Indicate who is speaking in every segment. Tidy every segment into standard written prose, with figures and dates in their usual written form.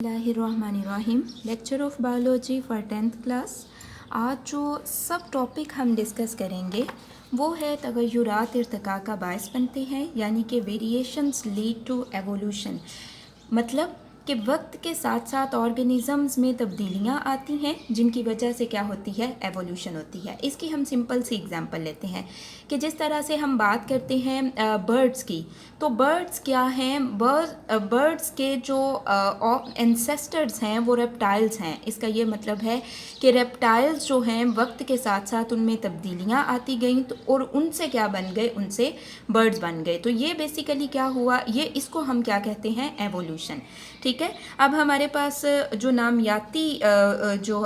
Speaker 1: बिस्मिल्लाहिर्रहमानिर्रहीम। Lecture of biology for 10th class. आज जो सब टॉपिक हम डिस्कस करेंगे वो है तगय्युरात इर्तिका का बायस बनते हैं, यानी कि वेरिएशंस लीड टू एवोल्यूशन। मतलब कि वक्त के साथ साथ ऑर्गेनिज़म्स में तब्दीलियाँ आती हैं जिनकी वजह से क्या होती है, एवोल्यूशन होती है। इसकी हम सिंपल सी एग्जांपल लेते हैं कि जिस तरह से हम बात करते हैं बर्ड्स की, तो बर्ड्स क्या हैं, बर्ड्स के जो एंसेस्टर्स हैं वो रेप्टाइल्स हैं। इसका ये मतलब है कि रेप्टाइल्स जो हैं वक्त के साथ साथ उनमें तब्दीलियाँ आती गईं, तो और उनसे क्या बन गए, उनसे बर्ड्स बन गए। तो ये बेसिकली क्या हुआ, ये इसको हम क्या कहते हैं, एवोल्यूशन। ठीक है। अब हमारे पास जो नामियाती जो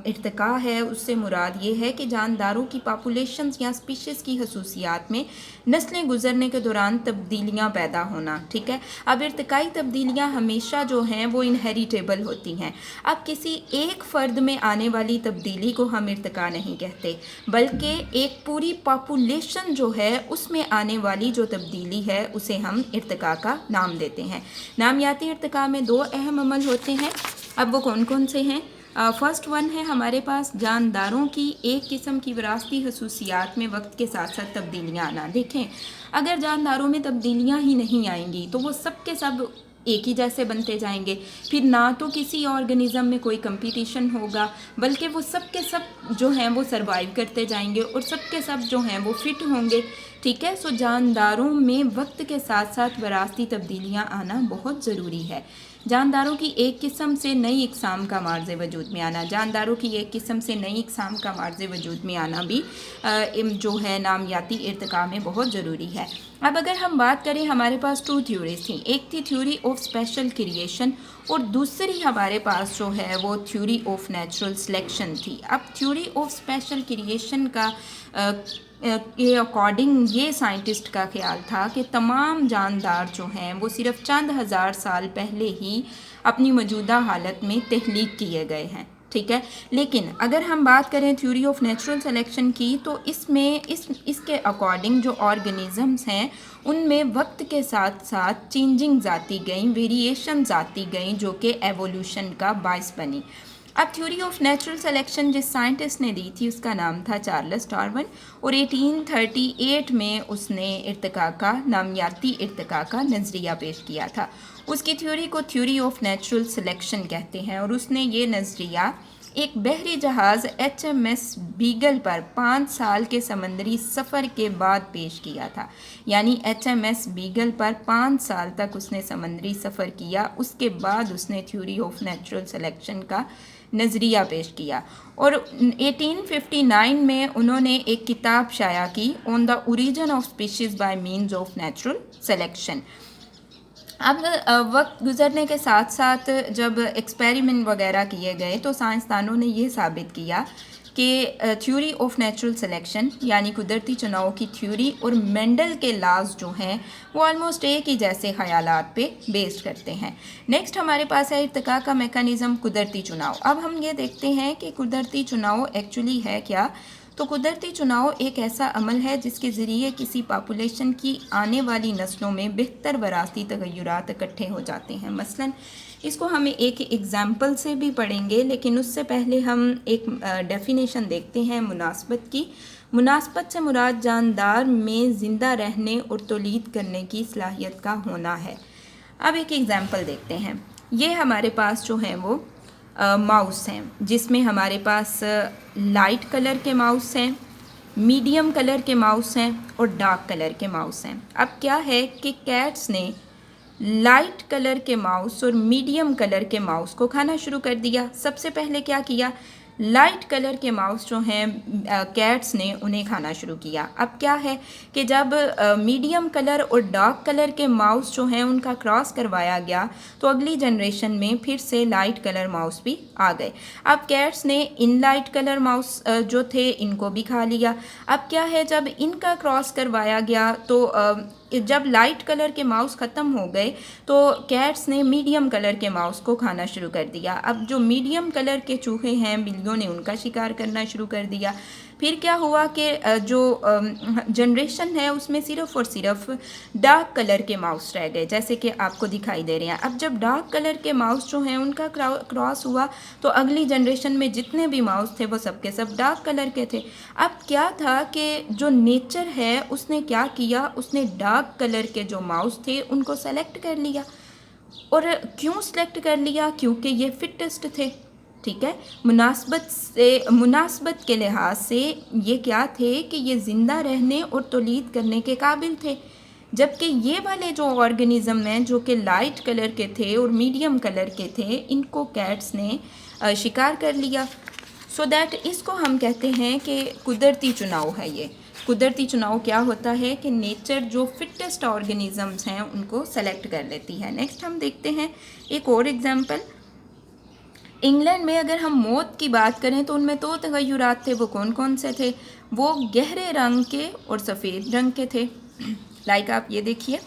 Speaker 1: इर्तिका है उससे मुराद ये है कि जानदारों की पॉपुलेशंस या स्पीशीज़ की खसूसियात में नस्लें गुजरने के दौरान तब्दीलियाँ पैदा होना। ठीक है। अब इर्तिकाई तब्दीलियाँ हमेशा जो हैं वो इनहेरिटेबल होती हैं। अब किसी एक फ़र्द में आने वाली तब्दीली को हम इर्तिका नहीं कहते, बल्कि एक पूरी पॉपुलेशन जो है उसमें आने वाली जो तब्दीली है उसे हम इर्तिका का नाम देते हैं। नामियाती इर्तिका में दो अहम अमल होते हैं। अब वो कौन कौन से हैं? फर्स्ट वन है हमारे पास जानदारों की एक किस्म की विरासती खसूसियात में वक्त के साथ साथ तब्दीलियाँ आना। देखें, अगर जानदारों में तब्दीलियाँ ही नहीं आएंगी तो वो सब के सब एक ही जैसे बनते जाएंगे, फिर ना तो किसी ऑर्गेनिज़म में कोई कंपटीशन होगा, बल्कि वो सब के सब जो हैं वो सरवाइव करते जाएंगे और सब के सब जो हैं वो फिट होंगे। ठीक है। सो जानदारों में वक्त के साथ साथ विरासती तब्दीलियाँ आना बहुत ज़रूरी है। जानदारों की एक किस्म से नई इकसाम का मार्ज़ वजूद में आना, जानदारों की एक किस्म से नई इकसाम का मार्ज़ वजूद में आना भी जो है नामियाती इर्तिका में बहुत ज़रूरी है। अब अगर हम बात करें, हमारे पास टू थ्योरीज थी, एक थी थ्योरी ऑफ स्पेशल क्रिएशन और दूसरी हमारे पास जो है वो थ्योरी ऑफ नेचुरल सिलेक्शन थी। अब थ्योरी ऑफ स्पेशल क्रिएशन का के अकॉर्डिंग ये साइंटिस्ट का ख्याल था कि तमाम जानदार जो हैं वो सिर्फ चंद हज़ार साल पहले ही अपनी मौजूदा हालत में तख्लीक किए गए हैं। ठीक है। लेकिन अगर हम बात करें थ्योरी ऑफ नेचुरल सिलेक्शन की, तो इसमें इसके अकॉर्डिंग जो ऑर्गेनिज़म्स हैं उनमें वक्त के साथ साथ चेंजिंग्स आती गई, वेरिएशंस आती गई, जो कि एवोल्यूशन का बायस बनी। अब थ्योरी ऑफ नेचुरल सिलेक्शन जिस साइंटिस्ट ने दी थी उसका नाम था चार्ल्स डार्विन और 1838 में उसने इर्तिका का, नामियाती इर्तिका का नज़रिया पेश किया था। उसकी थ्योरी को थ्योरी ऑफ नेचुरल सिलेक्शन कहते हैं और उसने ये नज़रिया एक बहरी जहाज़ HMS बीगल पर 5 साल के समंदरी सफ़र के बाद पेश किया था। यानी HMS बीगल पर 5 साल तक उसने समंदरी सफ़र किया, उसके बाद उसने थ्योरी ऑफ नेचुरल सिलेक्शन का नज़रिया पेश किया और 1859 में उन्होंने एक किताब शाया की, on the origin of species bye means of natural selection. अब वक्त गुजरने के साथ साथ जब एक्सपेरिमेंट वगैरह किए गए तो साइंसदानों ने यह साबित किया कि थ्योरी ऑफ नेचुरल सिलेक्शन यानी कुदरती चुनाव की थ्योरी और मेंडल के लाज जो हैं वो ऑलमोस्ट एक ही जैसे ख़यालात पे बेस्ड करते हैं। नेक्स्ट हमारे पास है इर्तिका का मेकानिज़म कुदरती चुनाव। अब हम ये देखते हैं कि कुदरती चुनाव एक्चुअली है क्या। तो कुदरती चुनाव एक ऐसा अमल है जिसके ज़रिए किसी पॉपुलेशन की आने वाली नस्लों में बेहतर वरासती तगय्युरात इकट्ठे हो जाते हैं। मसलन इसको हम एक एग्ज़ाम्पल से भी पढ़ेंगे, लेकिन उससे पहले हम एक डेफिनेशन देखते हैं मुनासबत की। मुनासबत से मुराद जानदार में ज़िंदा रहने और तौलीद करने की सलाहियत का होना है। अब एक एग्ज़ाम्पल देखते हैं। ये हमारे पास जो है वो माउस हैं, जिसमें हमारे पास लाइट कलर के माउस हैं, मीडियम कलर के माउस हैं और डार्क कलर के माउस हैं। अब क्या है कि कैट्स ने लाइट कलर के माउस और मीडियम कलर के माउस को खाना शुरू कर दिया। सबसे पहले क्या किया, लाइट कलर के माउस जो हैं कैट्स ने उन्हें खाना शुरू किया। अब क्या है कि जब मीडियम कलर और डार्क कलर के माउस जो हैं उनका क्रॉस करवाया गया तो अगली जनरेशन में फिर से लाइट कलर माउस भी आ गए। अब कैट्स ने इन लाइट कलर माउस जो थे इनको भी खा लिया। अब क्या है, जब इनका क्रॉस करवाया गया तो जब लाइट कलर के माउस ख़त्म हो गए तो कैट्स ने मीडियम कलर के माउस को खाना शुरू कर दिया। अब जो मीडियम कलर के चूहे हैं, बिल्लियों ने उनका शिकार करना शुरू कर दिया। फिर क्या हुआ कि जो जनरेशन है उसमें सिर्फ और सिर्फ डार्क कलर के माउस रह गए, जैसे कि आपको दिखाई दे रहे हैं। अब जब डार्क कलर के माउस जो हैं उनका क्रॉस हुआ तो अगली जनरेशन में जितने भी माउस थे वो सब के सब डार्क कलर के थे। अब क्या था कि जो नेचर है उसने क्या किया, उसने डार्क कलर के जो माउस थे उनको सेलेक्ट कर लिया। और क्यों सेलेक्ट कर लिया? क्योंकि ये फिटेस्ट थे, ठीक है। मुनासबत के लिहाज से ये क्या थे कि ये ज़िंदा रहने और तौलीद करने के काबिल थे, जबकि ये वाले जो ऑर्गेनिज़म हैं जो कि लाइट कलर के थे और मीडियम कलर के थे, इनको कैट्स ने शिकार कर लिया। सो दैट इसको हम कहते हैं कि कुदरती चुनाव है। ये कुदरती चुनाव क्या होता है कि नेचर जो फिटेस्ट ऑर्गेनिज़म्स हैं उनको सेलेक्ट कर लेती है। नेक्स्ट हम देखते हैं एक और एग्जांपल। इंग्लैंड में अगर हम मौत की बात करें तो उनमें दो तगय्युरात थे। वो कौन कौन से थे? वो गहरे रंग के और सफ़ेद रंग के थे। लाइक आप ये देखिए,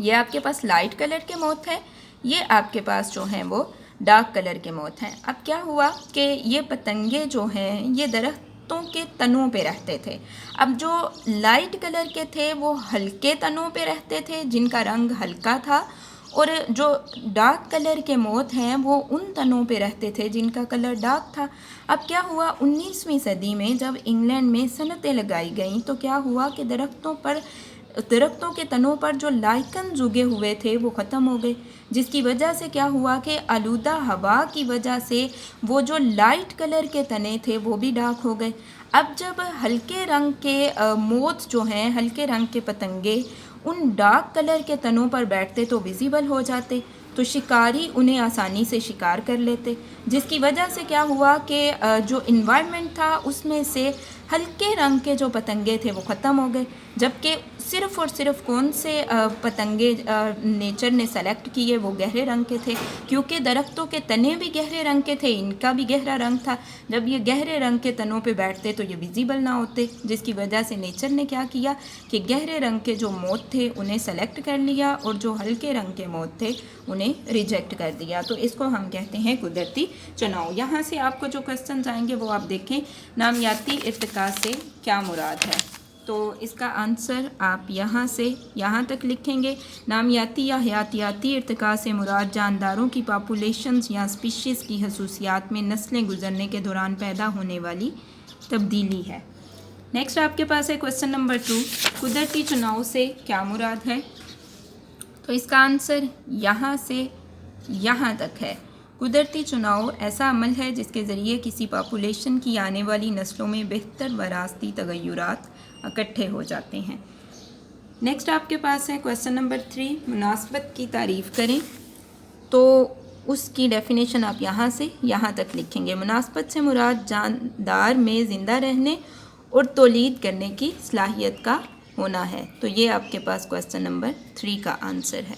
Speaker 1: ये आपके पास लाइट कलर के मौत है, ये आपके पास जो हैं वो डार्क कलर के मौत हैं। अब क्या हुआ कि ये पतंगे जो हैं ये दरख्तों के तनों पे रहते थे। अब जो लाइट कलर के थे वो हल्के तनों पे रहते थे जिनका रंग हल्का था, और जो डार्क कलर के मौत हैं वो उन तनों पे रहते थे जिनका कलर डार्क था। अब क्या हुआ, 19वीं सदी में जब इंग्लैंड में सनतें लगाई गईं तो क्या हुआ कि दरख्तों के तनों पर जो लाइकन्स उगे हुए थे वो ख़त्म हो गए, जिसकी वजह से क्या हुआ कि आलूदा हवा की वजह से वो जो लाइट कलर के तने थे वो भी डार्क हो गए। अब जब हल्के रंग के मोत जो हैं, हल्के रंग के पतंगे उन डार्क कलर के तनों पर बैठते तो विजिबल हो जाते, तो शिकारी उन्हें आसानी से शिकार कर लेते, जिसकी वजह से क्या हुआ कि जो इन्वायरमेंट था उसमें से हल्के रंग के जो पतंगे थे वो ख़त्म हो गए, जबकि सिर्फ़ और सिर्फ कौन से पतंगे नेचर ने सेलेक्ट किए वो गहरे रंग के थे, क्योंकि दरख्तों के तने भी गहरे रंग के थे, इनका भी गहरा रंग था। जब ये गहरे रंग के तनों पे बैठते तो ये विजिबल ना होते, जिसकी वजह से नेचर ने क्या किया कि गहरे रंग के जो मौत थे उन्हें सेलेक्ट कर लिया और जो हल्के रंग के मौत थे उन्हें रिजेक्ट कर दिया। तो इसको हम कहते हैं कुदरती चुनाव। यहाँ से आपको जो क्वेश्चन आएंगे वो आप देखें, नामियाती इर्तिका से क्या मुराद है। तो इसका आंसर आप यहाँ से यहाँ तक लिखेंगे। नामियाती या हयातियाती इर्तिका से मुराद जानदारों की पॉपुलेशंस या स्पीशीज़ की खसूसियात में नस्लें गुजरने के दौरान पैदा होने वाली तब्दीली है। नेक्स्ट आपके पास है क्वेश्चन नंबर 2, कुदरती चुनाव से क्या मुराद है। तो इसका आंसर यहाँ से यहाँ तक है। कुदरती चुनाव ऐसा अमल है जिसके ज़रिए किसी पॉपुलेशन की आने वाली नस्लों में बेहतर वरासती तगय्युरात इकट्ठे हो जाते हैं। नेक्स्ट आपके पास है क्वेश्चन नंबर 3, मुनासबत की तारीफ़ करें। तो उसकी डेफिनेशन आप यहाँ से यहाँ तक लिखेंगे। मुनासबत से मुराद जानदार में ज़िंदा रहने और तौलीद करने की सलाहियत का होना है। तो ये आपके पास क्वेश्चन नंबर 3 का आंसर है।